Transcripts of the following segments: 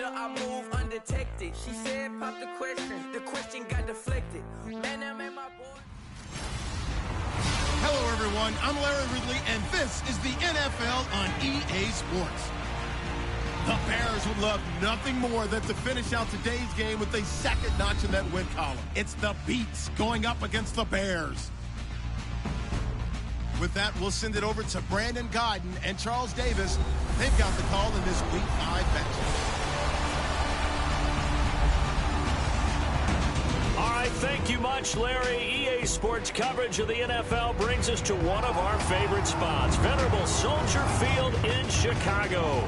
her, I move undetected. She said, pop the question got deflected. Man, that made my boy. Hello, everyone. I'm Larry Ridley, and this is the NFL on EA Sports. The Bears would love nothing more than to finish out today's game with a second notch in that win column. It's the Beats going up against the Bears. With that, we'll send it over to Brandon Godden and Charles Davis. They've got the call in this Week 5 matchup. All right, thank you much, Larry. EA Sports coverage of the NFL brings us to one of our favorite spots, venerable Soldier Field in Chicago.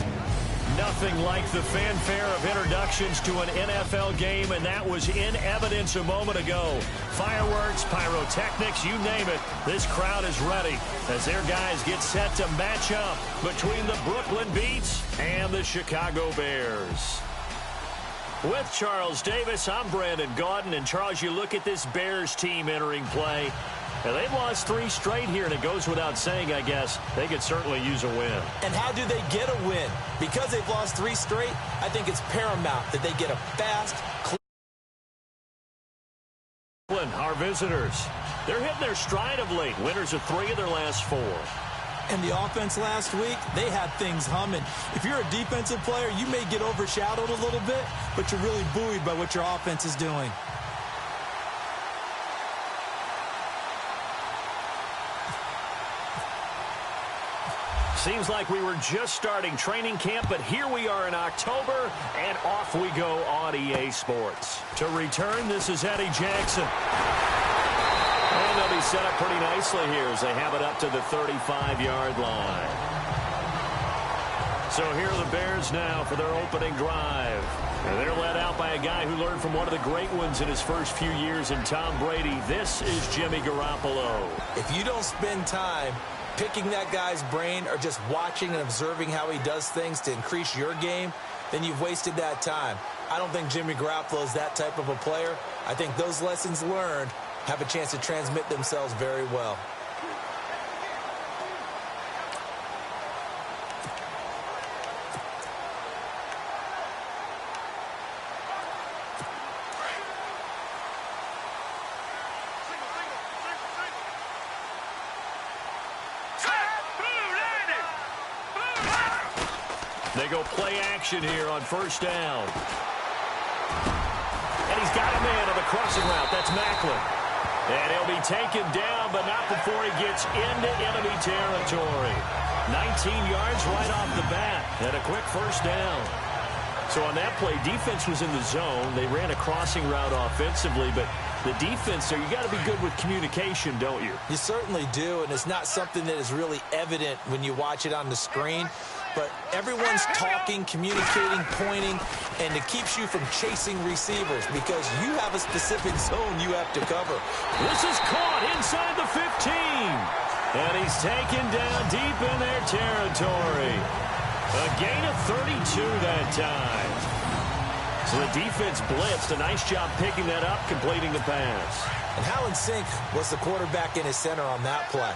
Nothing like the fanfare of introductions to an NFL game, and that was in evidence a moment ago. Fireworks, pyrotechnics, you name it. This crowd is ready as their guys get set to match up between the Brooklyn Beats and the Chicago Bears. With Charles Davis, I'm Brandon Gaudin. And, Charles, you look at this Bears team entering play, and they've lost 3 straight here, and it goes without saying, I guess, they could certainly use a win. And how do they get a win? Because they've lost 3 straight, I think it's paramount that they get a fast, clean. Our visitors, they're hitting their stride of late. Winners of 3 of their last 4. And the offense last week, they had things humming. If you're a defensive player, you may get overshadowed a little bit, but you're really buoyed by what your offense is doing. Seems like we were just starting training camp, but here we are in October, and off we go on EA Sports. To return, this is Eddie Jackson. And they'll be set up pretty nicely here as they have it up to the 35-yard line. So here are the Bears now for their opening drive. And they're led out by a guy who learned from one of the great ones in his first few years in Tom Brady. This is Jimmy Garoppolo. If you don't spend time picking that guy's brain or just watching and observing how he does things to increase your game, then you've wasted that time. I don't think Jimmy Garoppolo is that type of a player. I think those lessons learned have a chance to transmit themselves very well. They go play action here on first down. And he's got a man on the crossing route. That's Macklin. And he'll be taken down, but not before he gets into enemy territory. 19 yards right off the bat, and a quick first down. So on that play, defense was in the zone. They ran a crossing route offensively, but the defense there, you got to be good with communication, don't you? You certainly do, and it's not something that is really evident when you watch it on the screen. But everyone's talking, communicating, pointing, and it keeps you from chasing receivers because you have a specific zone you have to cover. This is caught inside the 15. And he's taken down deep in their territory. A gain of 32 that time. So the defense blitzed. A nice job picking that up, completing the pass. And how in sync was the quarterback in his center on that play?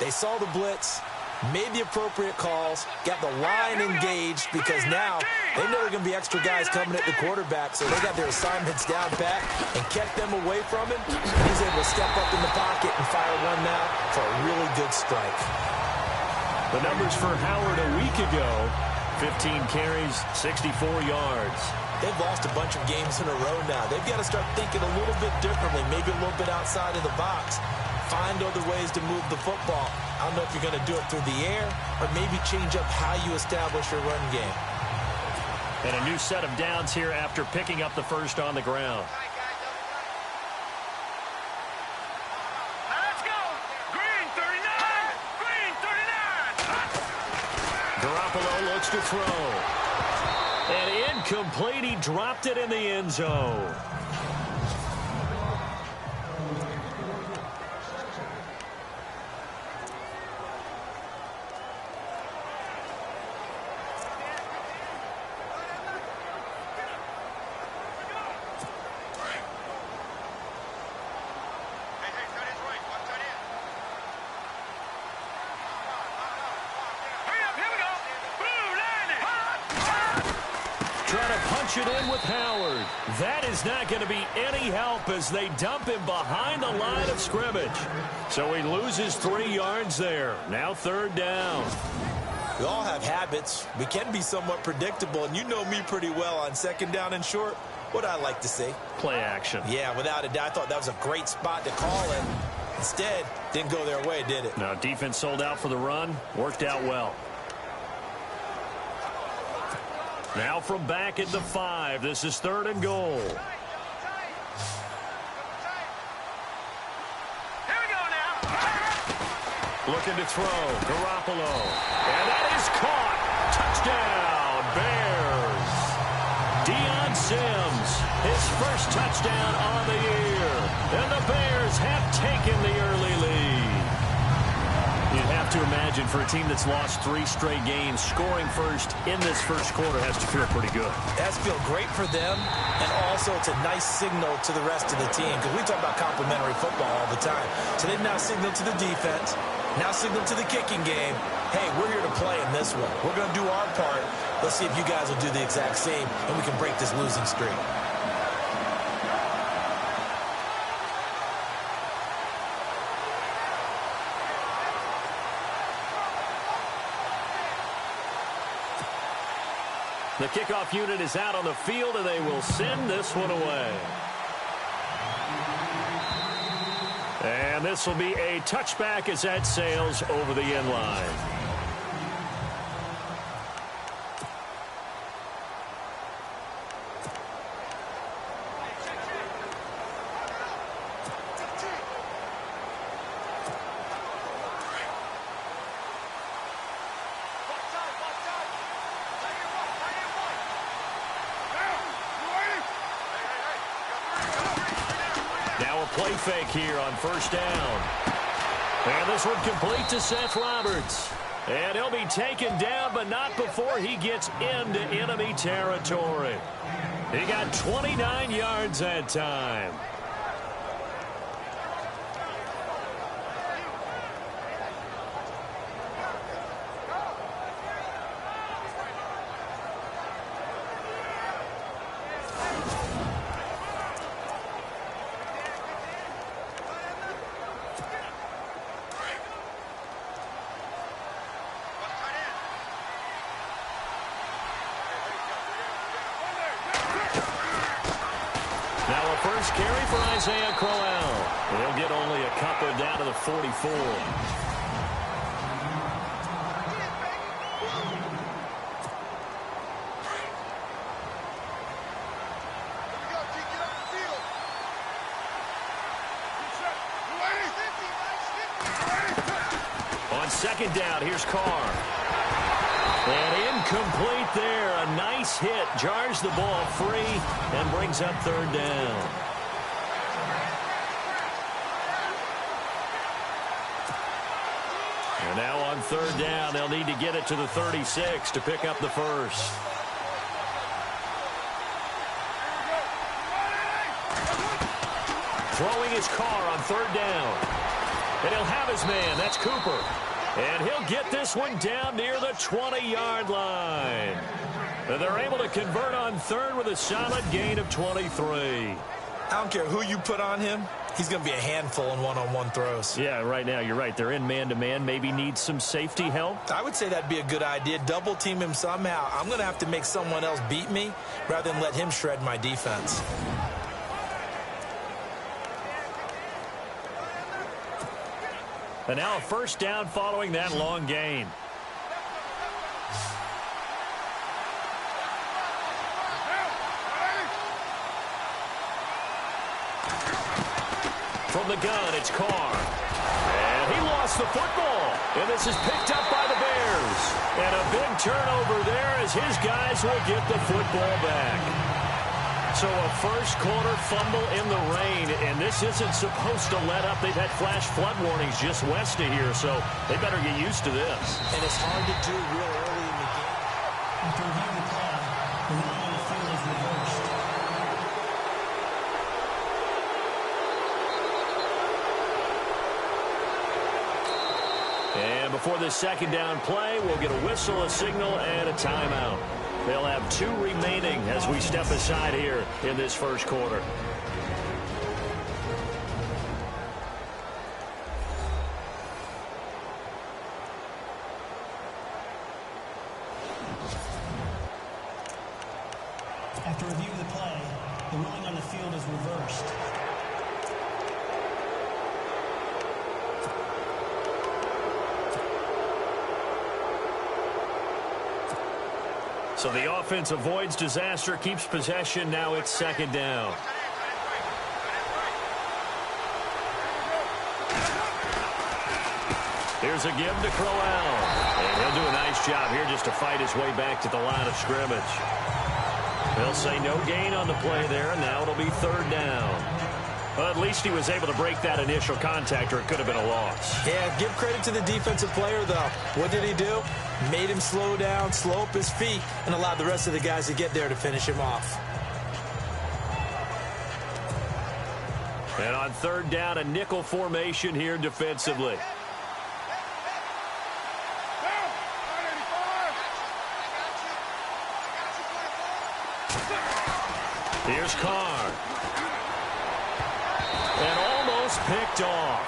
They saw the blitz, made the appropriate calls, got the line engaged because now they know there are going to be extra guys coming at the quarterback, so they got their assignments down pat and kept them away from him. He's able to step up in the pocket and fire one now for a really good strike. The numbers for Howard a week ago, 15 carries, 64 yards. They've lost a bunch of games in a row now. They've got to start thinking a little bit differently, maybe a little bit outside of the box. Find other ways to move the football. I don't know if you're going to do it through the air or maybe change up how you establish your run game. And a new set of downs here after picking up the first on the ground. Let's go! Green 39! Green 39! Garoppolo looks to throw. And incomplete. He dropped it in the end zone. try to punch it in with Howard. That is not going to be any help as they dump him behind the line of scrimmage. So he loses 3 yards there. Now 3rd down. We all have habits. We can be somewhat predictable, and you know me pretty well on 2nd down and short. What I like to say? Play action. Yeah, without a doubt. I thought that was a great spot to call it. Instead, didn't go their way, did it? No, defense sold out for the run. Worked out well. Now from back at the 5. This is 3rd and goal. Here we go now. Looking to throw. Garoppolo. And that is caught. Touchdown, Bears. Deion Sims, his first touchdown on the year. And the Bears have taken the early lead. You'd have to imagine for a team that's lost 3 straight games, scoring first in this first quarter has to feel pretty good. It has to feel great for them, and also it's a nice signal to the rest of the team, because we talk about complimentary football all the time. So they've now signaled to the defense, now signaled to the kicking game, hey, we're here to play in this one. We're going to do our part. Let's see if you guys will do the exact same, and we can break this losing streak. The kickoff unit is out on the field, and they will send this one away. And this will be a touchback as that sails over the end line. Play fake here on 1st down. And this one complete to Seth Roberts. And he'll be taken down, but not before he gets into enemy territory. He got 29 yards that time. First carry for Isaiah Crowell. He'll get only a couple down to the 44. On 2nd down, here's Carr. And incomplete there. A nice hit. Jars the ball free and brings up 3rd down. And now on 3rd down, they'll need to get it to the 36 to pick up the first. Throwing his Carr on 3rd down. And he'll have his man. That's Cooper. And he'll get this one down near the 20-yard line. And they're able to convert on 3rd with a solid gain of 23. I don't care who you put on him. He's going to be a handful in one-on-one throws. Yeah, right now, you're right. They're in man-to-man. Maybe need some safety help. I would say that'd be a good idea. Double team him somehow. I'm going to have to make someone else beat me rather than let him shred my defense. And now a 1st down following that long gain. From the gun, it's Carr. And he lost the football. And this is picked up by the Bears. And a big turnover there as his guys will get the football back. So a first quarter fumble in the rain, and this isn't supposed to let up. They've had flash flood warnings just west of here, so they better get used to this. And it's hard to do real early in the game. After review the call, the rule on the field is reversed. And before this 2nd down play, we'll get a whistle, a signal, and a timeout. They'll have 2 remaining as we step aside here in this first quarter. After review of the play, the ruling on the field is reversed. So the offense avoids disaster, keeps possession. Now it's second down. Here's a give to Crowell. And he'll do a nice job here just to fight his way back to the line of scrimmage. They'll say no gain on the play there, and now it'll be third down. Well, at least he was able to break that initial contact, or it could have been a loss. Yeah, give credit to the defensive player, though. What did he do? Made him slow down, slow up his feet, and allowed the rest of the guys to get there to finish him off. And on third down, a nickel formation here defensively. Here's Carr. And almost picked off.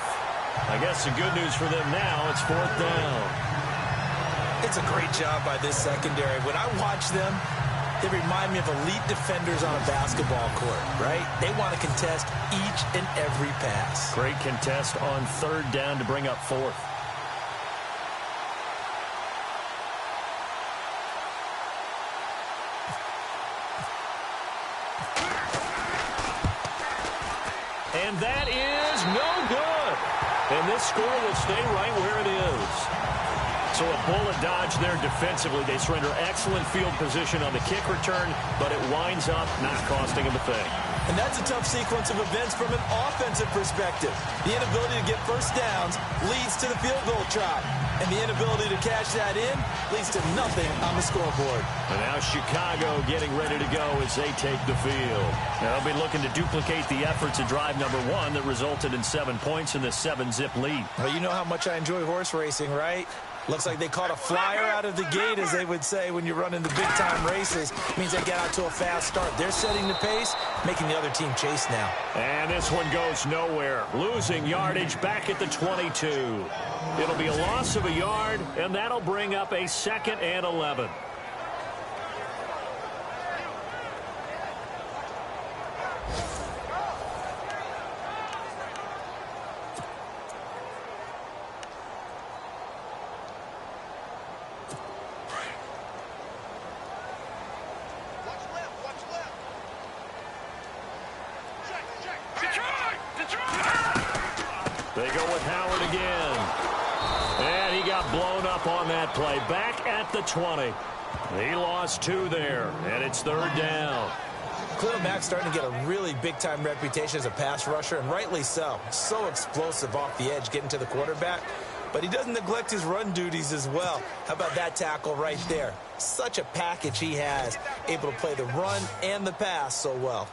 I guess the good news for them now, it's fourth down. It's a great job by this secondary. When I watch them, they remind me of elite defenders on a basketball court, right? They want to contest each and every pass. Great contest on third down to bring up fourth. And that is no good. And this score will stay right where it is. So a bullet dodge there defensively. They surrender excellent field position on the kick return, but it winds up not costing them a thing. And that's a tough sequence of events from an offensive perspective. The inability to get first downs leads to the field goal try. And the inability to cash that in leads to nothing on the scoreboard. And now Chicago getting ready to go as they take the field. Now they'll be looking to duplicate the efforts of drive number 1 that resulted in 7 points in the 7-zip lead. Well, you know how much I enjoy horse racing, right? Looks like they caught a flyer out of the gate, as they would say when you're running the big-time races. Means they get out to a fast start. They're setting the pace, making the other team chase now. And this one goes nowhere. Losing yardage back at the 22. It'll be a loss of a yard, and that'll bring up a 2nd and 11. They go with Howard again. And he got blown up on that play. Back at the 20. He lost 2 there, and it's third down. Khalil Mack's starting to get a really big-time reputation as a pass rusher, and rightly so. So explosive off the edge getting to the quarterback. But he doesn't neglect his run duties as well. How about that tackle right there? Such a package he has, able to play the run and the pass so well.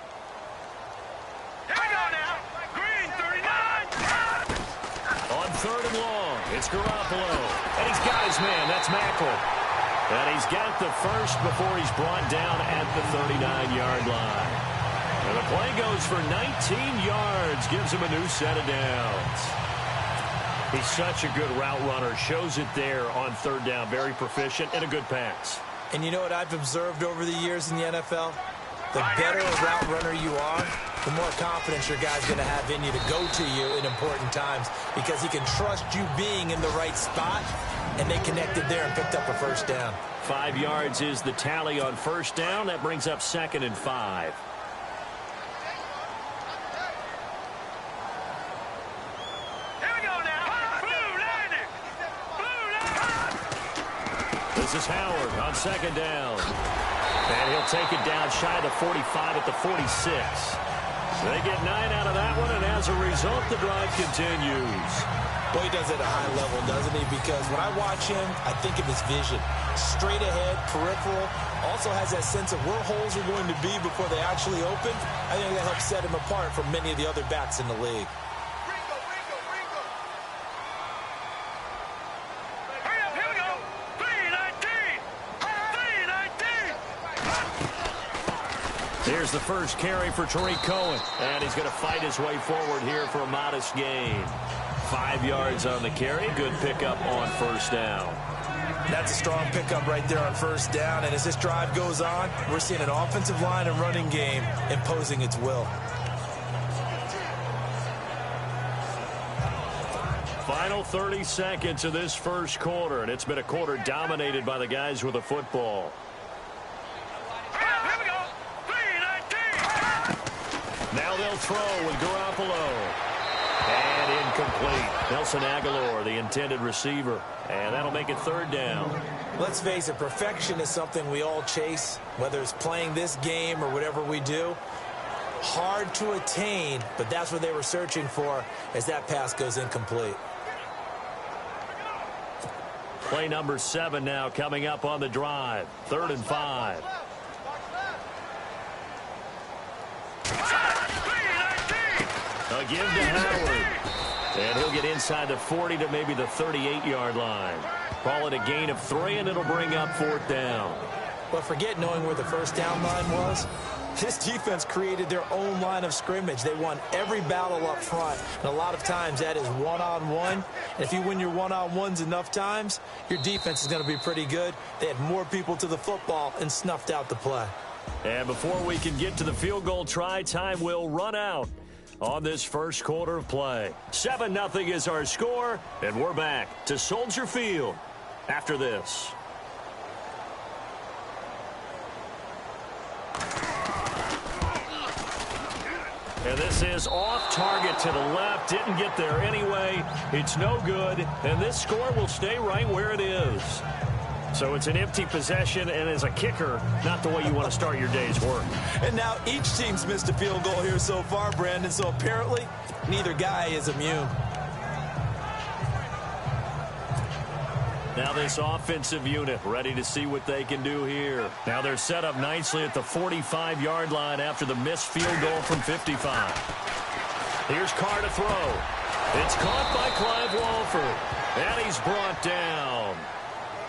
On third and long, it's Garoppolo. And he's got his man. That's Macklin. And he's got the first before he's brought down at the 39-yard line. And the play goes for 19 yards. Gives him a new set of downs. He's such a good route runner. Shows it there on third down. Very proficient and a good pass. And you know what I've observed over the years in the NFL? The better a route runner you are, the more confidence your guy's going to have in you to go to you in important times, because he can trust you being in the right spot, and they connected there and picked up a first down. 5 yards is the tally on first down. That brings up 2nd and 5. This is Howard on 2nd down. And he'll take it down shy of the 45 at the 46. They get 9 out of that one, and as a result, the drive continues. Boy, he does it at a high level, doesn't he? Because when I watch him, I think of his vision. Straight ahead, peripheral, also has that sense of where holes are going to be before they actually open. I think that helps set him apart from many of the other backs in the league. Here's the first carry for Tariq Cohen. And he's going to fight his way forward here for a modest gain. 5 yards on the carry. Good pickup on first down. That's a strong pickup right there on first down. And as this drive goes on, we're seeing an offensive line and running game imposing its will. Final 30 seconds of this first quarter, and it's been a quarter dominated by the guys with the football. Here we go. 3-19. Now they'll throw with Garoppolo. And incomplete. Nelson Aguilar, the intended receiver. And that'll make it third down. Let's face it, perfection is something we all chase, whether it's playing this game or whatever we do. Hard to attain, but that's what they were searching for as that pass goes incomplete. Play number 7 now coming up on the drive. 3rd and 5. A give to Howard. And he'll get inside the 40 to maybe the 38-yard line. Call it a gain of 3, and it'll bring up 4th down. But forget knowing where the first down line was. This defense created their own line of scrimmage. They won every battle up front. And a lot of times that is one-on-one. And if you win your one-on-ones enough times, your defense is going to be pretty good. They had more people to the football and snuffed out the play. And before we can get to the field goal try, time will run out on this first quarter of play. 7-0 is our score, and we're back to Soldier Field after this. And this is off target to the left. Didn't get there anyway. It's no good. And this score will stay right where it is. So it's an empty possession, and as a kicker, not the way you want to start your day's work. And now each team's missed a field goal here so far, Brandon. So apparently, neither guy is immune. Now this offensive unit ready to see what they can do here. Now they're set up nicely at the 45-yard line after the missed field goal from 55. Here's Carr to throw. It's caught by Clive Walford. And he's brought down.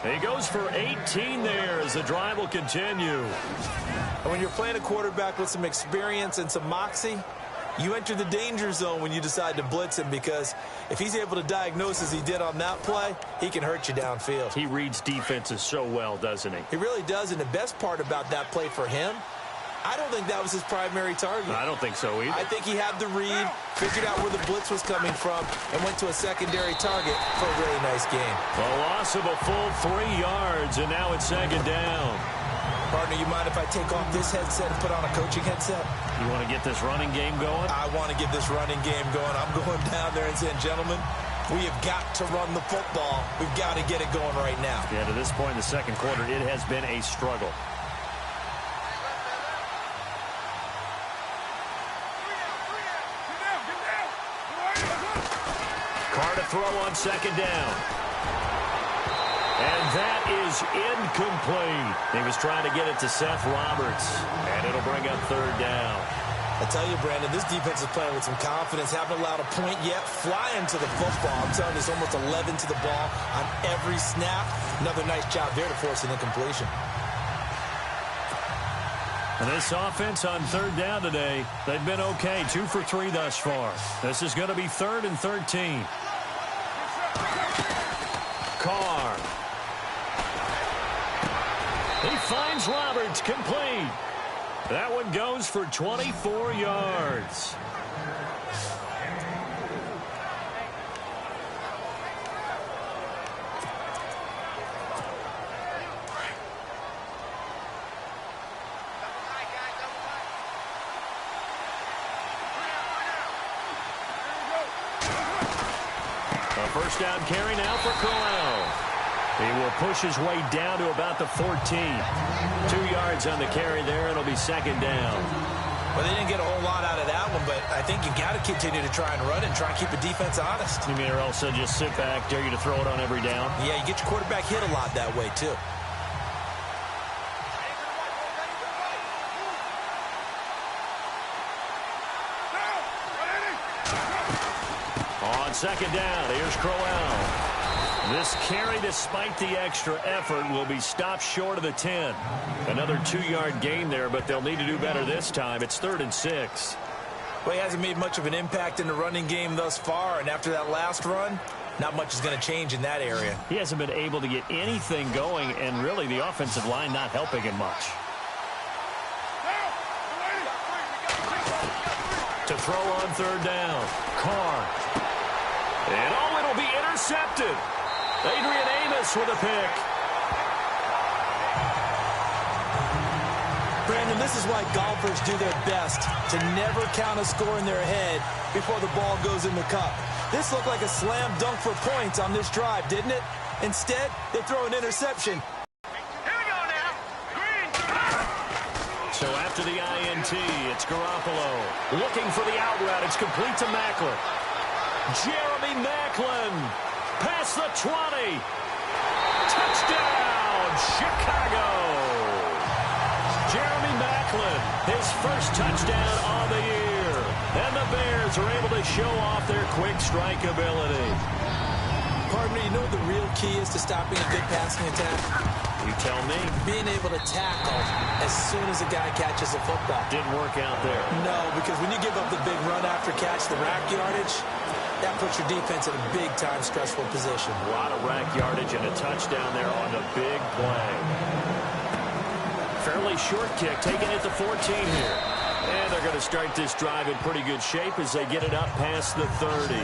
He goes for 18 there as the drive will continue. And when you're playing a quarterback with some experience and some moxie, you enter the danger zone when you decide to blitz him, because if he's able to diagnose as he did on that play, he can hurt you downfield. He reads defenses so well, doesn't he? He really does, and the best part about that play for him, I don't think that was his primary target. I don't think so either. I think he had the read, figured out where the blitz was coming from, and went to a secondary target for a really nice game. A loss of a full 3 yards, and now it's second down. Partner, you mind if I take off this headset and put on a coaching headset? You want to get this running game going? I want to get this running game going. I'm going down there and saying, gentlemen, we have got to run the football. We've got to get it going right now. Yeah, to this point in the second quarter, it has been a struggle. Carr to throw on second down. And that is incomplete. He was trying to get it to Seth Roberts. And it'll bring up third down. I tell you, Brandon, this defense is playing with some confidence. Haven't allowed a point yet. Flying to the football. I'm telling you, it's almost 11 to the ball on every snap. Another nice job there to force an incompletion. And this offense on third down today, they've been okay. 2 for 3 thus far. This is going to be 3rd and 13. Carr. He finds Roberts, complete. That one goes for 24 yards. A first down carry now for Crowell. He will push his way down to about the 14. 2 yards on the carry there. It'll be second down. Well, they didn't get a whole lot out of that one, but I think you got to continue to try and run and try and keep the defense honest. You mean or else they'll just sit back, dare you to throw it on every down? Yeah, you get your quarterback hit a lot that way, too. On second down, here's Crowell. This carry, despite the extra effort, will be stopped short of the 10. Another 2-yard gain there, but they'll need to do better this time. It's 3rd and 6. Well, he hasn't made much of an impact in the running game thus far, and after that last run, not much is going to change in that area. He hasn't been able to get anything going, and really the offensive line not helping him much. To throw on 3rd down. Carr. And it'll be intercepted. Adrian Amos with a pick. Brandon, this is why golfers do their best to never count a score in their head before the ball goes in the cup. This looked like a slam dunk for points on this drive, didn't it? Instead, they throw an interception. So after the INT, it's Garoppolo. Looking for the out route. It's complete to Maclin. Jeremy Maclin. Past the 20. Touchdown, Chicago. Jeremy Maclin, his first touchdown on the year. And the Bears are able to show off their quick strike ability. Partner, you know what the real key is to stopping a good passing attack? You tell me. Being able to tackle as soon as a guy catches a football. Didn't work out there. No, because when you give up the big run after catch, the rack yardage, that puts your defense in a big-time stressful position. A lot of rack yardage and a touchdown there on the big play. Fairly short kick, taking it to 14 here. And they're going to start this drive in pretty good shape as they get it up past the 30.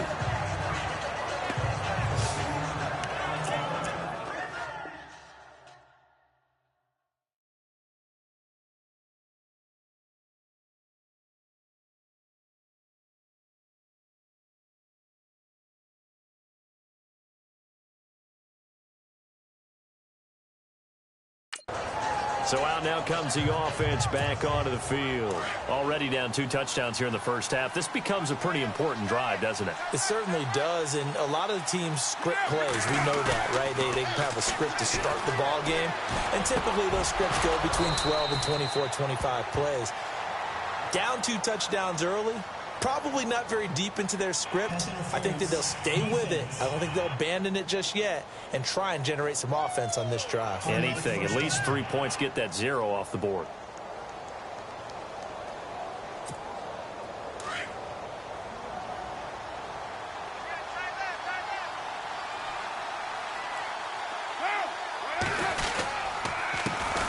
So out now comes the offense back onto the field. Already down 2 touchdowns here in the first half. This becomes a pretty important drive, doesn't it? It certainly does, and a lot of the teams script plays. We know that, right? They have a script to start the ball game, and typically those scripts go between 12 and 24, 25 plays. Down 2 touchdowns early, probably not very deep into their script. I think that they'll stay with it. I don't think they'll abandon it just yet and try and generate some offense on this drive. Anything. At least 3 points, get that 0 off the board.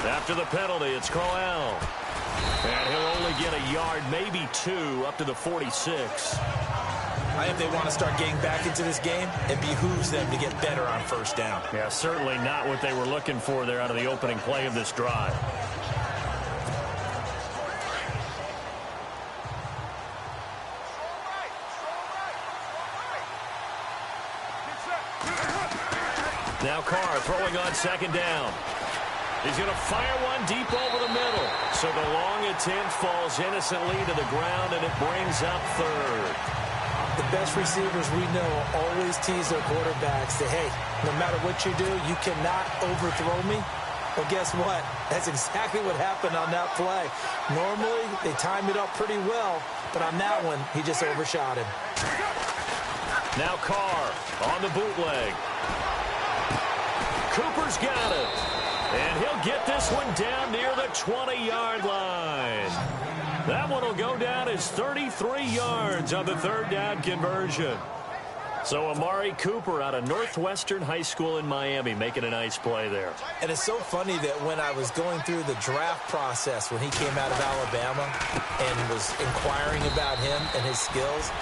After the penalty, it's Crowell. And he'll only get a yard, maybe 2, up to the 46. I think they want to start getting back into this game. It behooves them to get better on first down. Yeah, certainly not what they were looking for there out of the opening play of this drive. Now Carr throwing on 2nd down. He's going to fire one deep over the middle. So the long attempt falls innocently to the ground, and it brings up 3rd. The best receivers we know always tease their quarterbacks that, hey, no matter what you do, you cannot overthrow me. Well, guess what? That's exactly what happened on that play. Normally, they time it up pretty well, but on that one, he just overshot him. Now Carr on the bootleg. Cooper's got it. And he'll get this one down near the 20-yard line. That one will go down as 33 yards on the 3rd down conversion. So Amari Cooper out of Northwestern High School in Miami making a nice play there. And it's so funny that when I was going through the draft process when he came out of Alabama and was inquiring about him and his skills,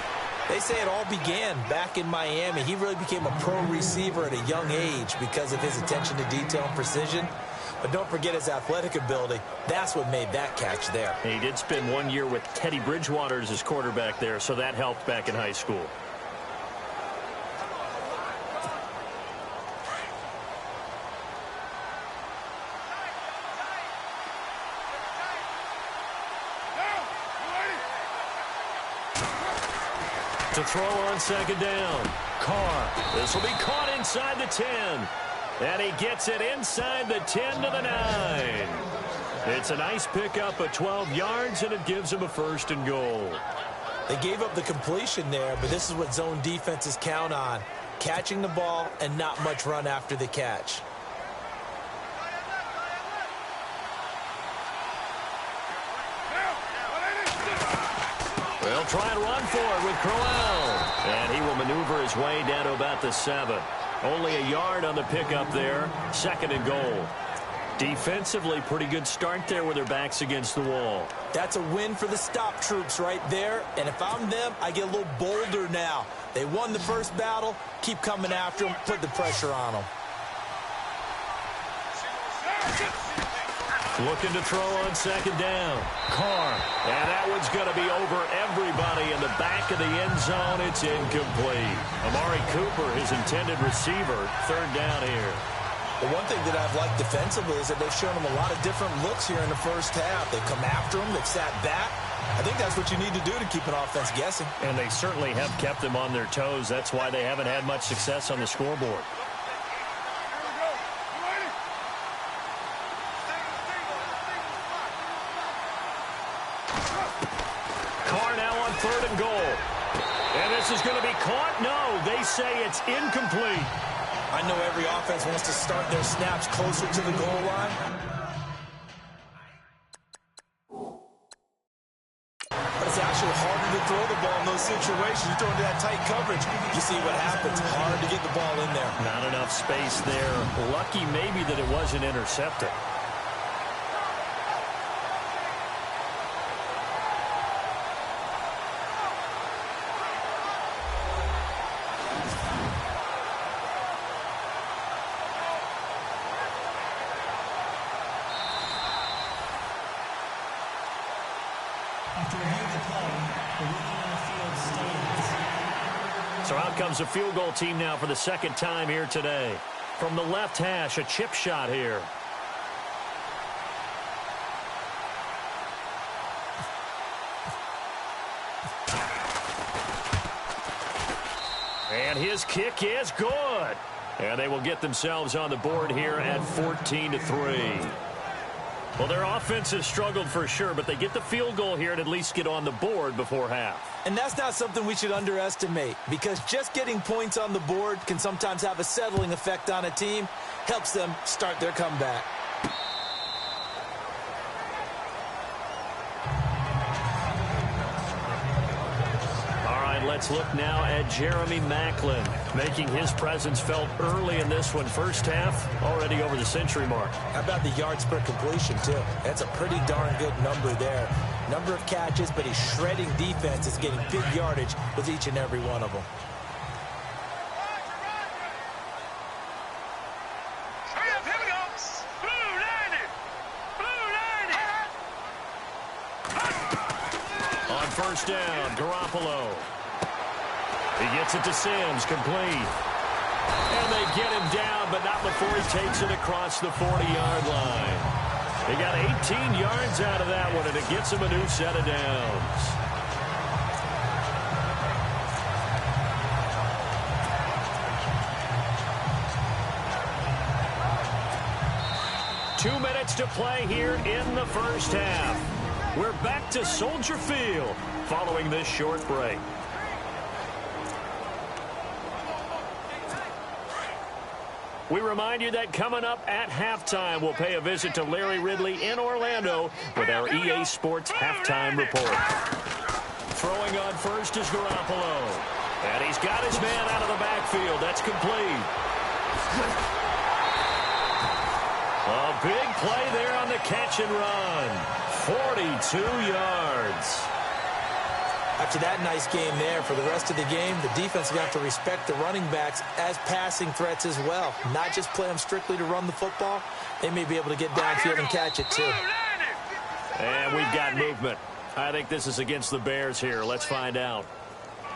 they say it all began back in Miami. He really became a pro receiver at a young age because of his attention to detail and precision. But don't forget his athletic ability. That's what made that catch there. He did spend 1 year with Teddy Bridgewater as his quarterback there, so that helped back in high school. To throw on 2nd down. Carr. This will be caught inside the 10. And he gets it inside the 10 to the 9. It's a nice pickup of 12 yards, and it gives him a 1st and goal. They gave up the completion there, but this is what zone defenses count on. catching the ball and not much run after the catch. They'll try and run for it with Crowell. And he will maneuver his way down to about the 7. Only a yard on the pickup there. 2nd and goal. Defensively, pretty good start there with their backs against the wall. That's a win for the stop troops right there. And if I'm them, I get a little bolder now. They won the first battle. Keep coming after them. Put the pressure on them. Looking to throw on 2nd down. Carr. And that one's going to be over everybody in the back of the end zone. It's incomplete. Amari Cooper, his intended receiver. 3rd down here. The one thing that I've liked defensively is that they've shown them a lot of different looks here in the first half. They've come after them. They've sat back. I think that's what you need to do to keep an offense guessing. And they certainly have kept them on their toes. That's why they haven't had much success on the scoreboard. Carr now on 3rd and goal. And this is going to be caught? No, they say it's incomplete. I know every offense wants to start their snaps closer to the goal line. But it's actually harder to throw the ball in those situations. You throw into that tight coverage, you see what happens. Hard to get the ball in there. Not enough space there. Lucky maybe that it wasn't intercepted. After reviewing the play, the ruling on the field stands. So out comes a field goal team now for the 2nd time here today. From the left hash, a chip shot here. And his kick is good. And they will get themselves on the board here at 14-3. Well, their offense has struggled for sure, but they get the field goal here and at least get on the board before half. And that's not something we should underestimate, because just getting points on the board can sometimes have a settling effect on a team. Helps them start their comeback. Let's look now at Jeremy Maclin, making his presence felt early in this one. First half, already over the century mark. How about the yards per completion, too? That's a pretty darn good number there. Number of catches, but he's shredding defense. Is getting big yardage with each and every one of them. Here we go. Blue 90. Blue 90. On 1st down, Garoppolo. He gets it to Sims, complete. And they get him down, but not before he takes it across the 40-yard line. He got 18 yards out of that one, and it gets him a new set of downs. Two minutes to play here in the first half. We're back to Soldier Field following this short break. We remind you that coming up at halftime, we'll pay a visit to Larry Ridley in Orlando with our EA Sports Halftime Report. Throwing on first is Garoppolo. And he's got his man out of the backfield. That's complete. A big play there on the catch and run. 42 yards. After that nice game there, for the rest of the game, the defense will have to respect the running backs as passing threats as well. Not just play them strictly to run the football. They may be able to get downfield and catch it, too. And we've got movement. I think this is against the Bears here. Let's find out.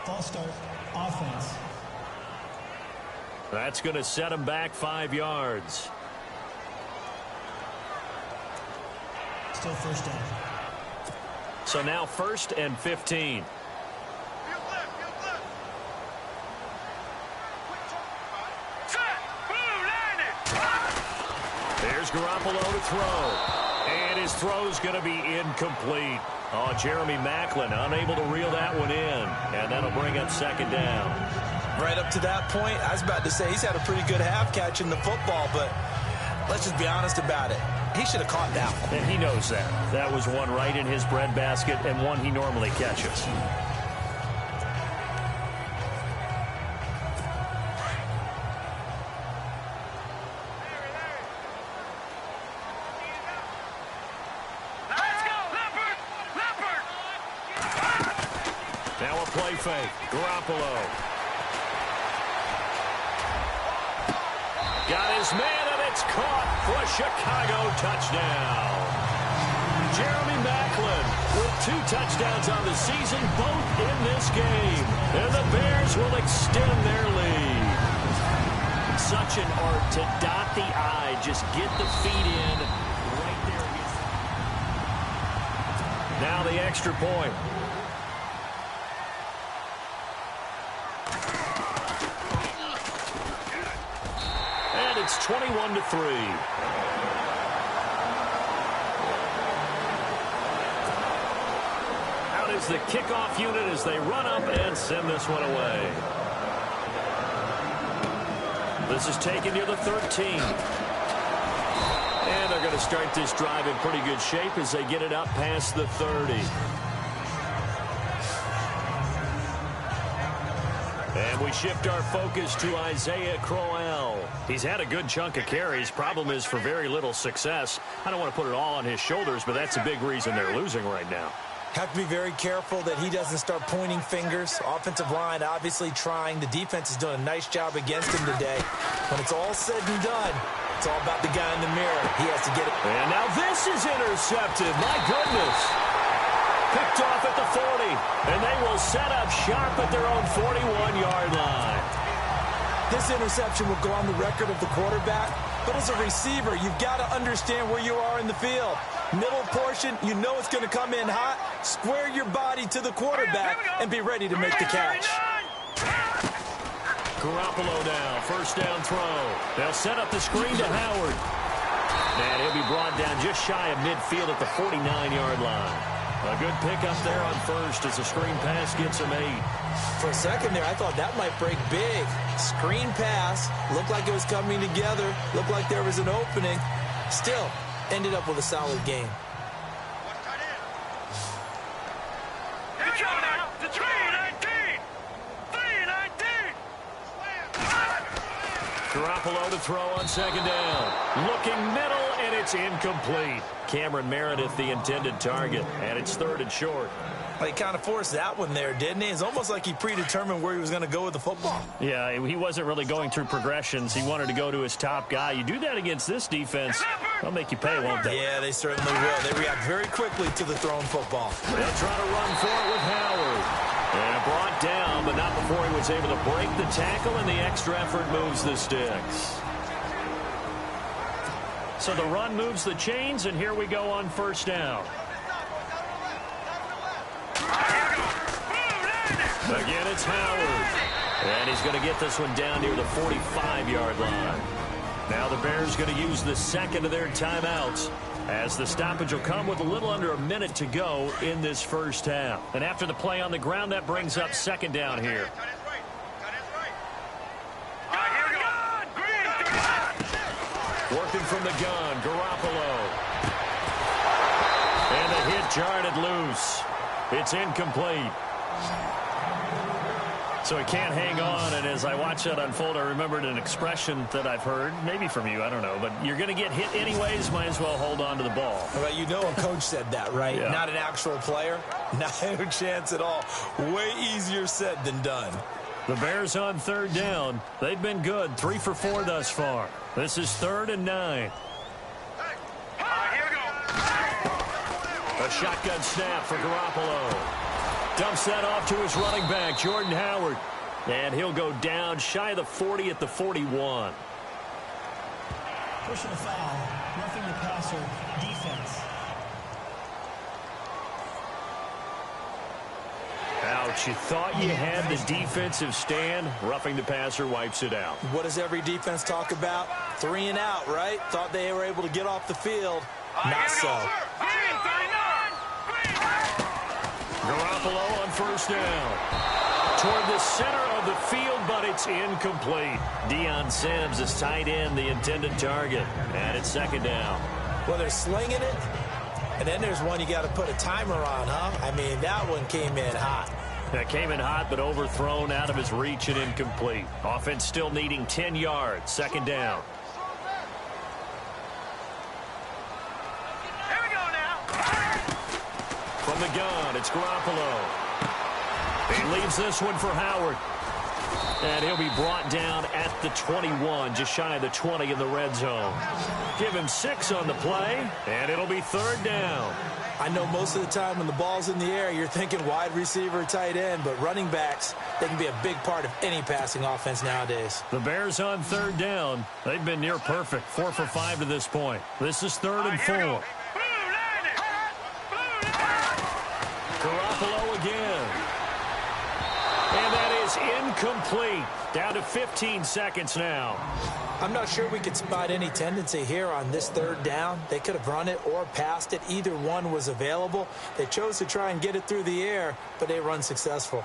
False start, offense. That's going to set them back 5 yards. Still 1st down. So now 1st and 15. There's Garoppolo to throw. And his throw's going to be incomplete. Oh, Jeremy Maclin unable to reel that one in. And that'll bring up 2nd down. Right up to that point, I was about to say he's had a pretty good half catching the football, but let's just be honest about it. He should have caught that one. And he knows that. That was one right in his breadbasket and one he normally catches. Now a play fake. Garoppolo. Got his man, and it's caught for a Chicago touchdown. Jeremy Maclin with 2 touchdowns on the season, both in this game. And the Bears will extend their lead. Such an art to dot the I, just get the feet in right there. Now the extra point. It's 21-3. Out is the kickoff unit as they run up and send this one away. This is taken near the 13. And they're going to start this drive in pretty good shape as they get it up past the 30. And we shift our focus to Isaiah Crowell. He's had a good chunk of carries. Problem is for very little success. I don't want to put it all on his shoulders, but that's a big reason they're losing right now. Have to be very careful that he doesn't start pointing fingers. Offensive line obviously trying. The defense is doing a nice job against him today. When it's all said and done, it's all about the guy in the mirror. He has to get it. And now this is intercepted. My goodness. Picked off at the 40, and they will set up shop at their own 41-yard line. This interception will go on the record of the quarterback, but as a receiver, you've got to understand where you are in the field. Middle portion, you know it's going to come in hot. Square your body to the quarterback and be ready to make the catch. Garoppolo now, first down throw. They'll set up the screen to Howard. And he'll be brought down just shy of midfield at the 49-yard line. A good pickup there on first as the screen pass gets him 8. For a second there, I thought that might break big. Screen pass, looked like it was coming together, looked like there was an opening. Still, ended up with a solid game. Garoppolo to throw on second down. Looking middle, and it's incomplete. Cameron Meredith, the intended target, and it's 3rd and short. Well, he kind of forced that one there, didn't he? It's almost like he predetermined where he was going to go with the football. Yeah, he wasn't really going through progressions. He wanted to go to his top guy. You do that against this defense, they'll make you pay, won't they? Yeah, they certainly will. They react very quickly to the thrown football. They'll try to run for it with Howard. And brought down, but not before he was able to break the tackle, and the extra effort moves the sticks. So the run moves the chains, and here we go on first down. Again, it's Howard. And he's going to get this one down near the 45-yard line. Now the Bears going to use the second of their timeouts, as the stoppage will come with a little under a minute to go in this first half. And after the play on the ground, that brings up second down here. Working from the gun, Garoppolo. And the hit jarred it loose. It's incomplete. So he can't hang on, and as I watch that unfold, I remembered an expression that I've heard, maybe from you, I don't know, but you're going to get hit anyways, might as well hold on to the ball. Well, you know a coach said that, right? Yeah. Not an actual player. No chance at all. Way easier said than done. The Bears on third down. They've been good, 3 for 4 thus far. This is 3rd and 9. Here we go. A shotgun snap for Garoppolo. Dumps that off to his running back, Jordan Howard. And he'll go down shy of the 40 at the 41. Personal foul, roughing the passer, defense. Ouch, you thought you had the defensive stand. Roughing the passer wipes it out. What does every defense talk about? 3 and out, right? Thought they were able to get off the field. Not so. Garoppolo on first down. toward the center of the field, but it's incomplete. Deion Sims is tight end, the intended target. And it's second down. Well, they're slinging it, and then there's one you got to put a timer on, huh? I mean, that one came in hot. That came in hot, but overthrown, out of his reach, and incomplete. Offense still needing 10 yards. Second down. Here we go now. From the gun, it's Garoppolo. He leaves this one for Howard. And he'll be brought down at the 21, just shy of the 20 in the red zone. Give him 6 on the play, and it'll be third down. I know most of the time when the ball's in the air, you're thinking wide receiver, tight end, but running backs, they can be a big part of any passing offense nowadays. The Bears on third down. They've been near perfect, 4 for 5 to this point. This is third and 4. Garoppolo again. And that is incomplete. Down to 15 seconds now. I'm not sure we could spot any tendency here on this third down. They could have run it or passed it. Either one was available. They chose to try and get it through the air, but they were unsuccessful.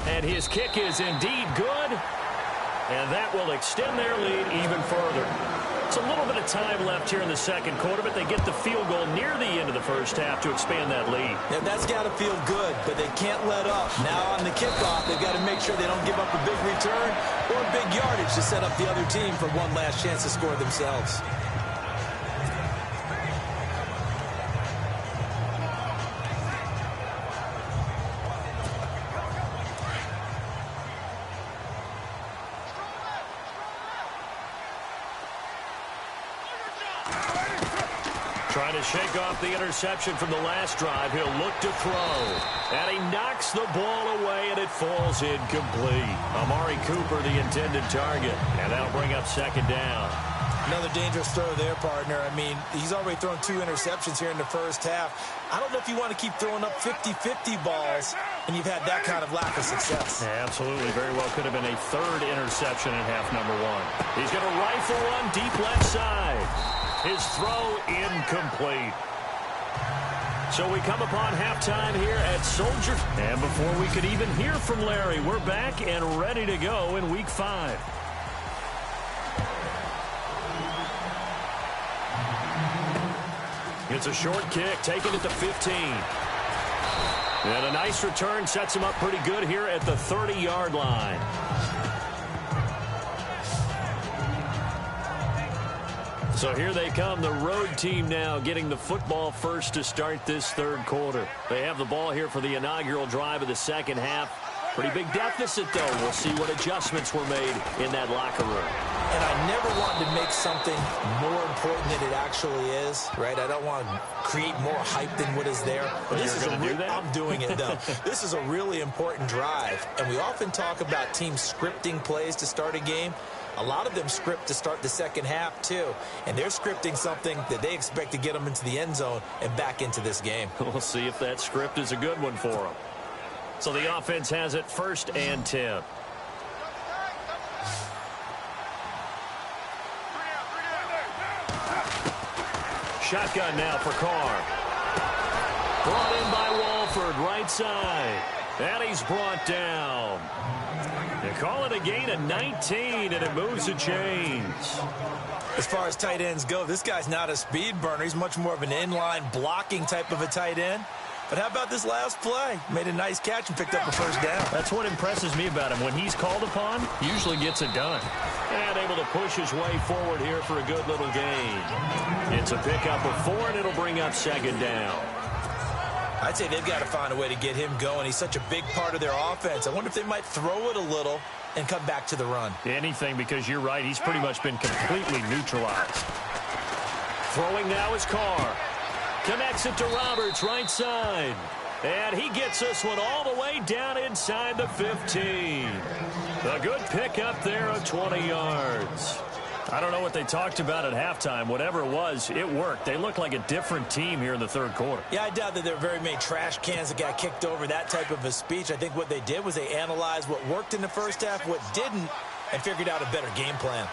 And his kick is indeed good. And that will extend their lead even further. It's a little bit of time left here in the second quarter, but they get the field goal near the end of the first half to expand that lead. Yeah, that's got to feel good, but they can't let up. Now on the kickoff, they've got to make sure they don't give up a big return or big yardage to set up the other team for one last chance to score themselves. Trying to shake off the interception from the last drive. He'll look to throw. And he knocks the ball away, and it falls incomplete. Amari Cooper, the intended target. And that'll bring up second down. Another dangerous throw there, partner. I mean, he's already thrown 2 interceptions here in the first half. I don't know if you want to keep throwing up 50-50 balls when you've had that kind of lack of success. Yeah, absolutely. Very well could have been a third interception in half number 1. He's going to rifle one deep left side. His throw incomplete. So we come upon halftime here at Soldier. And before we could even hear from Larry, we're back and ready to go in Week 5. It's a short kick, taking it to 15. And a nice return sets him up pretty good here at the 30-yard line. So here they come, the road team now getting the football first to start this third quarter. They have the ball here for the inaugural drive of the second half. Pretty big deficit, though. We'll see what adjustments were made in that locker room. And I never wanted to make something more important than it actually is, right? I don't want to create more hype than what is there. But this is do that? I'm doing it, though. This is a really important drive. And we often talk about teams scripting plays to start a game. A lot of them script to start the second half, too. And they're scripting something that they expect to get them into the end zone and back into this game. We'll see if that script is a good one for them. So the offense has it 1st and 10. Shotgun now for Carr. Brought in by Walford, right side. And he's brought down. They call it a gain of 19, and it moves the chains. As far as tight ends go, this guy's not a speed burner. He's much more of an inline blocking type of a tight end. But how about this last play? Made a nice catch and picked up a first down. That's what impresses me about him. When he's called upon, usually gets it done. And able to push his way forward here for a good little gain. It's a pickup of 4, and it'll bring up second down. I'd say they've got to find a way to get him going. He's such a big part of their offense. I wonder if they might throw it a little and come back to the run. Anything, because you're right. He's pretty much been completely neutralized. Throwing now is Carr. Connects it to Roberts, right side. And he gets this one all the way down inside the 15. A good pickup there of 20 yards. I don't know what they talked about at halftime. Whatever it was, it worked. They look like a different team here in the third quarter. Yeah, I doubt that there were very many trash cans that got kicked over, that type of a speech. I think what they did was they analyzed what worked in the first half, what didn't, and figured out a better game plan.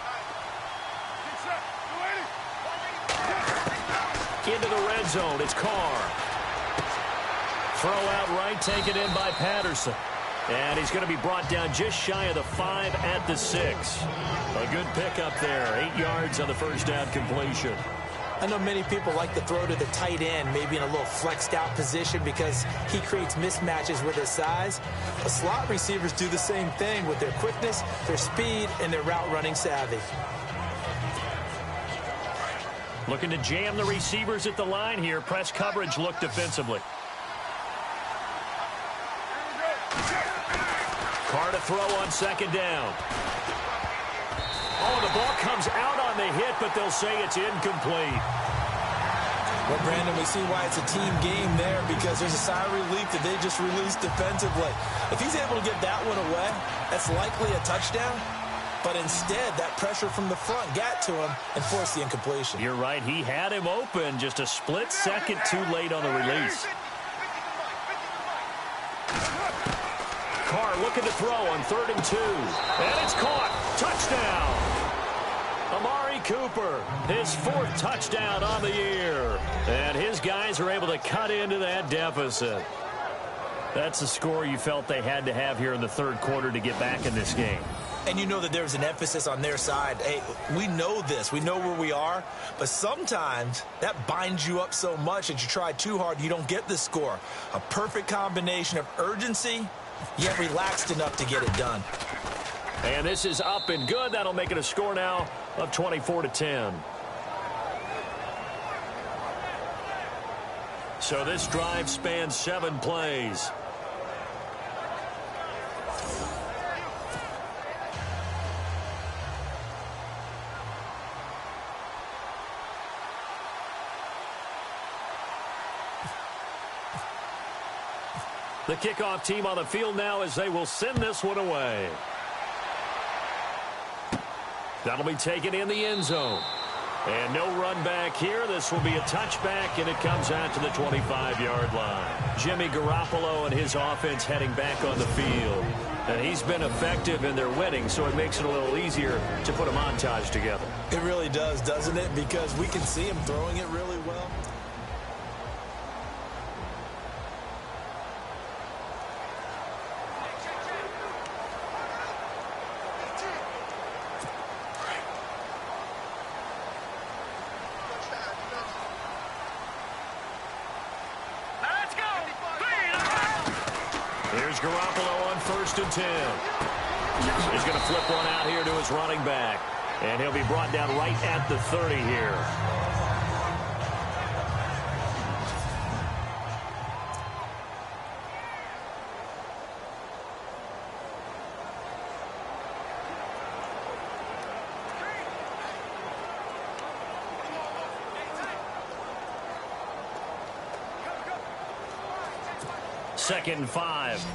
Into the red zone, it's Carr. Throw out right, taken in by Patterson. And he's going to be brought down just shy of the 5 at the 6. A good pickup there. 8 yards on the first down completion. I know many people like to throw to the tight end, maybe in a little flexed out position because he creates mismatches with his size. But slot receivers do the same thing with their quickness, their speed, and their route running savvy. Looking to jam the receivers at the line here. Press coverage look defensively. Carr to throw on second down. Oh, the ball comes out on the hit, but they'll say it's incomplete. Well, Brandon, we see why it's a team game there because there's a sigh of relief that they just released defensively. If he's able to get that one away, that's likely a touchdown. But instead, that pressure from the front got to him and forced the incompletion. You're right. He had him open just a split second too late on the release. Carr looking to throw on 3rd and 2. And it's caught. Touchdown. Amari Cooper, his 4th touchdown on the year. And his guys are able to cut into that deficit. That's the score you felt they had to have here in the 3rd quarter to get back in this game. And you know that there's an emphasis on their side. Hey, we know this. We know where we are. But sometimes that binds you up so much that you try too hard, you don't get the score. A perfect combination of urgency, yet relaxed enough to get it done. And this is up and good. That'll make it a score now of 24-10. So this drive spans 7 plays. The kickoff team on the field now as they will send this one away. That'll be taken in the end zone. And no run back here. This will be a touchback, and it comes out to the 25-yard line. Jimmy Garoppolo and his offense heading back on the field. And he's been effective in their winning, so it makes it a little easier to put a montage together. It really does, doesn't it? Because we can see him throwing it really well. Garoppolo on 1st and 10. He's going to flip one out here to his running back. And he'll be brought down right at the 30 here. Second and 5.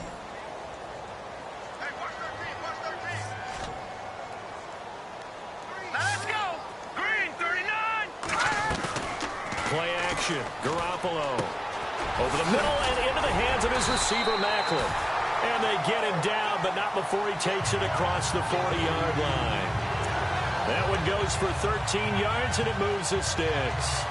Play action. Garoppolo over the middle and into the hands of his receiver, Macklin. And they get him down, but not before he takes it across the 40-yard line. That one goes for 13 yards, and it moves the sticks.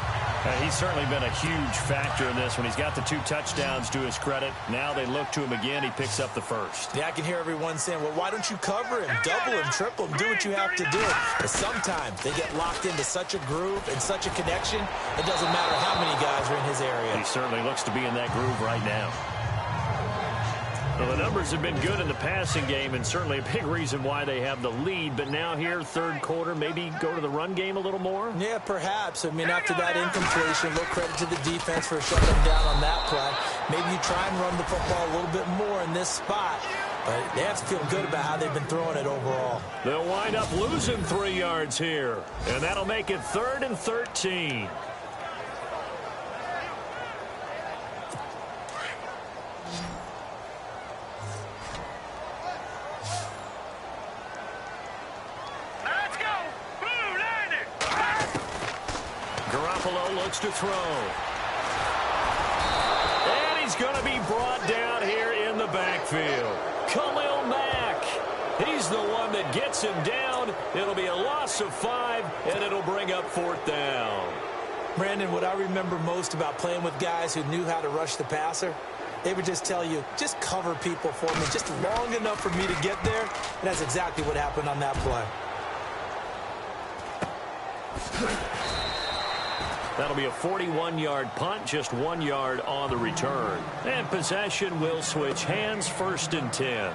He's certainly been a huge factor in this when he's got the 2 touchdowns to his credit. Now they look to him again. He picks up the 1st. Yeah, I can hear everyone saying, well, why don't you cover him, double him, triple him, do what you have to do. But sometimes they get locked into such a groove and such a connection, it doesn't matter how many guys are in his area. He certainly looks to be in that groove right now. Well, the numbers have been good in the passing game, and certainly a big reason why they have the lead. But now here, 3rd quarter, maybe go to the run game a little more? Yeah, perhaps. I mean, after that incompletion, a little credit to the defense for shutting them down on that play. Maybe you try and run the football a little bit more in this spot. But they have to feel good about how they've been throwing it overall. They'll wind up losing 3 yards here. And that'll make it 3rd and 13. Garoppolo looks to throw. And he's going to be brought down here in the backfield. Khalil Mack. He's the one that gets him down. It'll be a loss of 5, and it'll bring up 4th down. Brandon, what I remember most about playing with guys who knew how to rush the passer, they would just tell you, just cover people for me, just long enough for me to get there. And that's exactly what happened on that play. That'll be a 41-yard punt, just 1 yard on the return. And possession will switch hands, 1st and 10.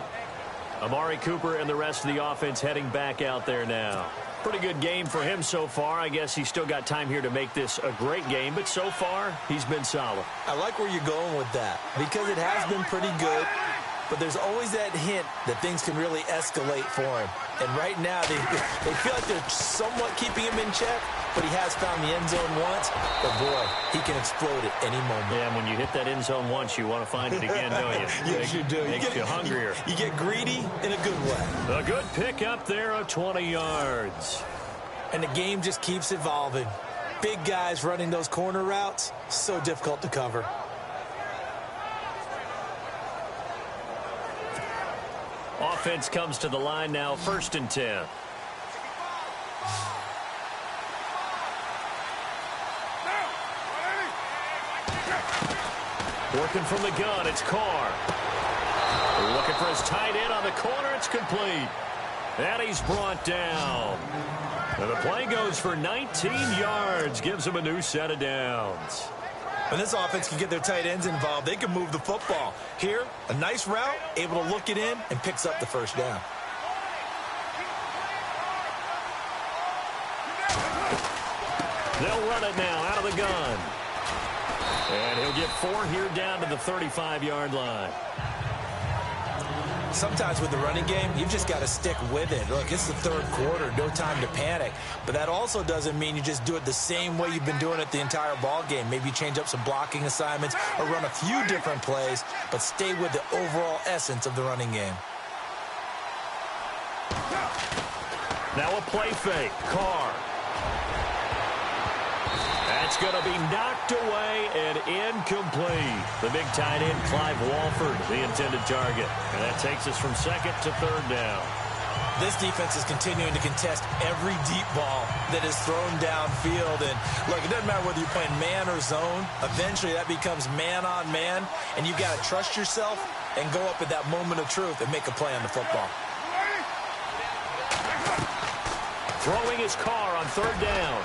Amari Cooper and the rest of the offense heading back out there now. Pretty good game for him so far. I guess he's still got time here to make this a great game, but so far, he's been solid. I like where you're going with that because it has been pretty good, but there's always that hint that things can really escalate for him. And right now, they feel like they're somewhat keeping him in check, but he has found the end zone once. But, boy, he can explode at any moment. Yeah, and when you hit that end zone once, you want to find it again, don't you? Yes, you do. Makes you hungrier. You get greedy in a good way. A good pick up there of 20 yards. And the game just keeps evolving. Big guys running those corner routes, so difficult to cover. Offense comes to the line now, 1st and 10. Working from the gun, it's Carr. Looking for his tight end on the corner, it's complete. And he's brought down. And the play goes for 19 yards, gives him a new set of downs. When this offense can get their tight ends involved, they can move the football. Here, a nice route, able to look it in, and picks up the 1st down. They'll run it now out of the gun. And he'll get 4 here down to the 35-yard line. Sometimes with the running game, you've just got to stick with it. Look, it's the 3rd quarter, no time to panic. But that also doesn't mean you just do it the same way you've been doing it the entire ball game. Maybe you change up some blocking assignments or run a few different plays, but stay with the overall essence of the running game. Now a play fake. Carr. That's going to be knocked away and incomplete. The big tight end, Clive Walford, the intended target. And that takes us from 2nd to 3rd down. This defense is continuing to contest every deep ball that is thrown downfield. And, look, it doesn't matter whether you're playing man or zone. Eventually, that becomes man on man. And you've got to trust yourself and go up at that moment of truth and make a play on the football. Throwing his Carr on 3rd down.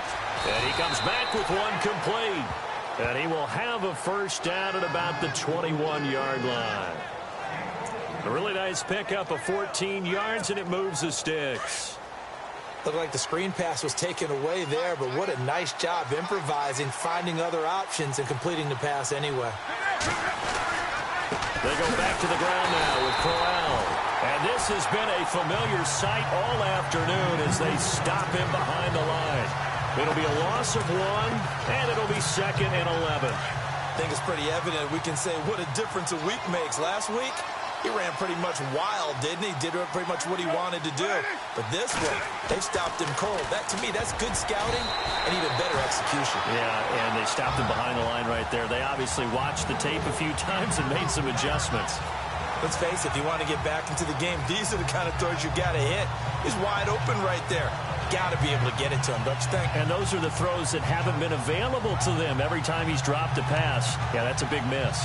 And he comes back with one complete. And he will have a 1st down at about the 21-yard line. A really nice pickup of 14 yards, and it moves the sticks. Looked like the screen pass was taken away there, but what a nice job improvising, finding other options, and completing the pass anyway. They go back to the ground now with Corral. And this has been a familiar sight all afternoon as they stop him behind the line. It'll be a loss of 1, and it'll be 2nd and 11. I think it's pretty evident. We can say what a difference a week makes. Last week, he ran pretty much wild, didn't he? Did pretty much what he wanted to do. But this one, they've stopped him cold. That, to me, that's good scouting and even better execution. Yeah, and they stopped him behind the line right there. They obviously watched the tape a few times and made some adjustments. Let's face it, if you want to get back into the game, these are the kind of throws you got to hit. He's wide open right there. Got to be able to get it to him, don't you think? And those are the throws that haven't been available to them every time he's dropped a pass. Yeah, that's a big miss.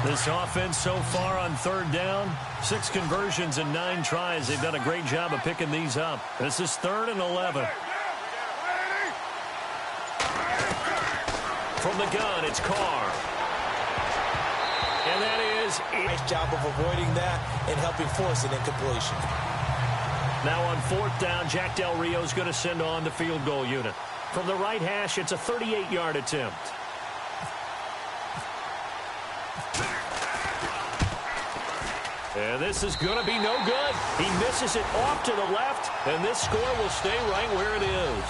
This offense so far on 3rd down, 6 conversions and 9 tries. They've done a great job of picking these up. This is 3rd and 11. From the gun, it's Carr. And that is a nice job of avoiding that and helping force an incompletion. Now on 4th down, Jack Del Rio's going to send on the field goal unit. From the right hash, it's a 38-yard attempt. And this is going to be no good. He misses it off to the left, and this score will stay right where it is.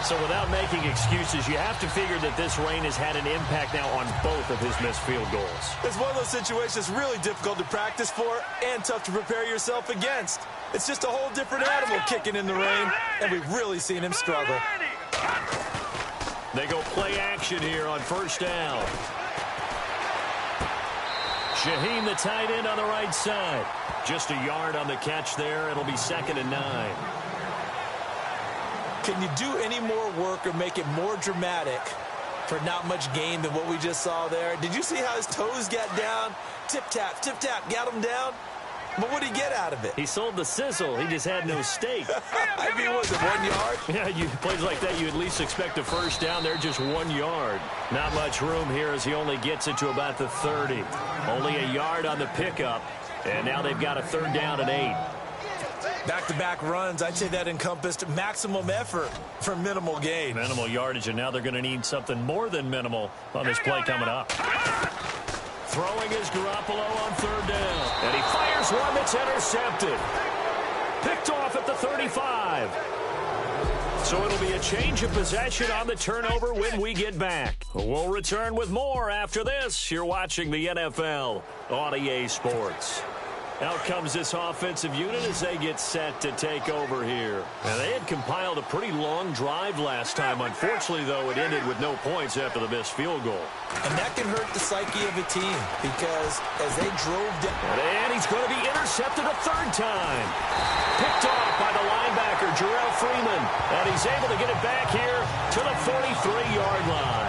So without making excuses, you have to figure that this rain has had an impact now on both of his missed field goals. It's one of those situations really difficult to practice for and tough to prepare yourself against. It's just a whole different animal kicking in the rain, and we've really seen him struggle. They go play action here on 1st down. Shaheen, the tight end on the right side. Just a yard on the catch there. It'll be 2nd and 9. Can you do any more work or make it more dramatic for not much gain than what we just saw there. Did you see how his toes got down? Tip-tap, got him down. But what did he get out of it? He sold the sizzle. He just had no steak. I mean, was it 1 yard? Yeah, you plays like that, you at least expect a first down. They're just 1 yard. Not much room here as he only gets it to about the 30. Only a yard on the pickup. And now they've got a 3rd down and 8. Back-to-back runs, I'd say that encompassed maximum effort for minimal gain. Minimal yardage, and now they're going to need something more than minimal on this play coming up. Throwing is Garoppolo on 3rd down. And he fires one that's intercepted. Picked off at the 35. So it'll be a change of possession on the turnover when we get back. We'll return with more after this. You're watching the NFL on EA Sports. Out comes this offensive unit as they get set to take over here. Now, they had compiled a pretty long drive last time. Unfortunately, though, it ended with no points after the missed field goal. And that can hurt the psyche of a team because as they drove down... And he's going to be intercepted a 3rd time. Picked off by the linebacker, Jarrell Freeman. And he's able to get it back here to the 43-yard line.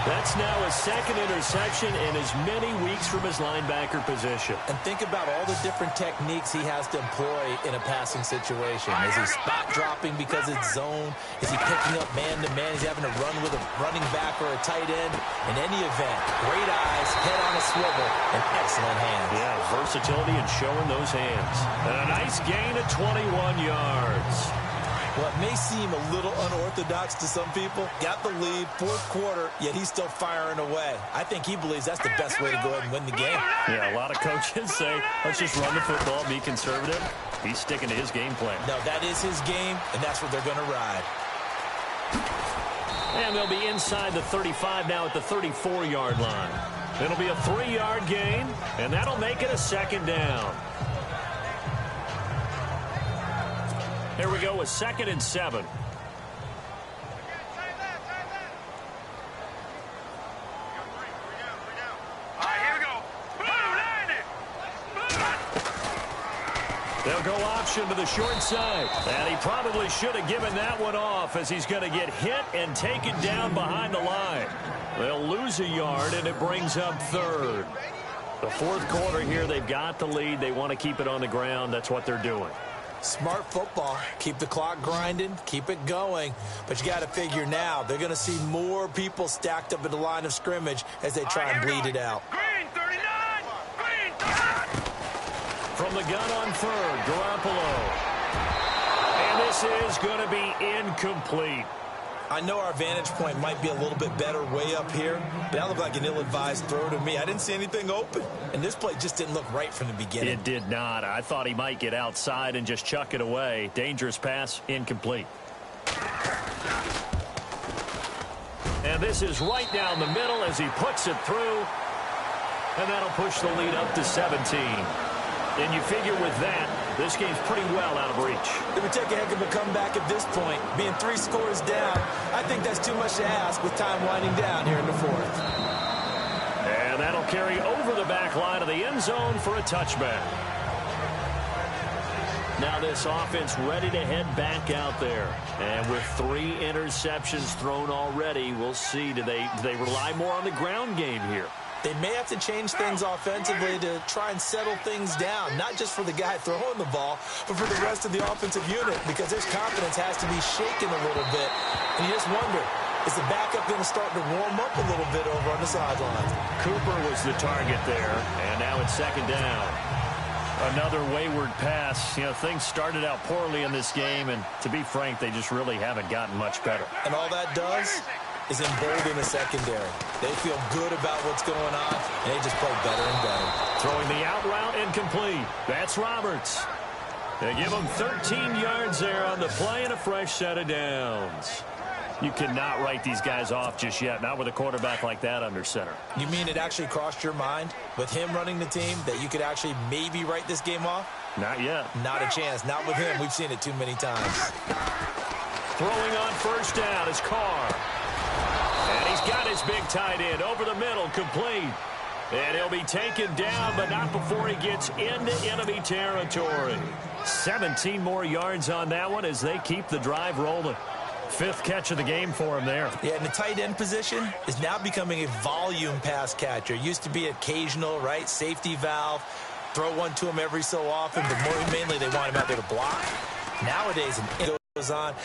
That's now a 2nd interception in as many weeks from his linebacker position. And think about all the different techniques he has to employ in a passing situation. Is he spot dropping because it's zone? Is he picking up man-to-man? Is he having to run with a running back or a tight end? In any event, great eyes, head on a swivel, and excellent hands. Yeah, versatility and showing those hands. And a nice gain of 21 yards. Well, it may seem a little unorthodox to some people. Got the lead, 4th quarter, yet he's still firing away. I think he believes that's the best way to go ahead and win the game. Yeah, a lot of coaches say, let's just run the football, be conservative. He's sticking to his game plan. No, that is his game, and that's what they're going to ride. And they'll be inside the 35 now at the 34-yard line. It'll be a 3-yard gain, and that'll make it a 2nd down. Here we go with 2nd and 7. They'll go option to the short side. And he probably should have given that one off as he's going to get hit and taken down behind the line. They'll lose a yard, and it brings up 3rd. The 4th quarter here, they've got the lead. They want to keep it on the ground. That's what they're doing. Smart football. Keep the clock grinding. Keep it going. But you got to figure now, they're going to see more people stacked up at the line of scrimmage as they try and bleed it out. Green 39! Green 39! From the gun on 3rd, Garoppolo. And this is going to be incomplete. I know our vantage point might be a little bit better way up here, but that looked like an ill-advised throw to me. I didn't see anything open, and this play just didn't look right from the beginning. It did not. I thought he might get outside and just chuck it away. Dangerous pass, incomplete. And this is right down the middle as he puts it through, and that'll push the lead up to 17. And you figure with that, this game's pretty well out of reach. It would take a heck of a comeback at this point. Being 3 scores down, I think that's too much to ask with time winding down here in the 4th. And that'll carry over the back line of the end zone for a touchback. Now this offense ready to head back out there. And with 3 interceptions thrown already, we'll see. Do they rely more on the ground game here? They may have to change things offensively to try and settle things down, not just for the guy throwing the ball, but for the rest of the offensive unit, because his confidence has to be shaken a little bit. And you just wonder, is the backup going to start to warm up a little bit over on the sideline? Cooper was the target there, and now it's 2nd down. Another wayward pass. You know, things started out poorly in this game, and to be frank, they just really haven't gotten much better. And all that does is embolden the secondary. They feel good about what's going on, and they just play better and better. Throwing the out route incomplete. That's Roberts. They give him 13 yards there on the play and a fresh set of downs. You cannot write these guys off just yet, not with a quarterback like that under center. You mean it actually crossed your mind with him running the team that you could actually maybe write this game off? Not yet. Not a chance. Not with him. We've seen it too many times. Throwing on 1st down is Carr. And he's got his big tight end over the middle, complete. And he'll be taken down, but not before he gets into enemy territory. 17 more yards on that one as they keep the drive rolling. Fifth catch of the game for him there. Yeah, and the tight end position is now becoming a volume pass catcher. Used to be occasional, right? Safety valve. Throw one to him every so often, but more mainly they want him out there to block. Nowadays, it goes on.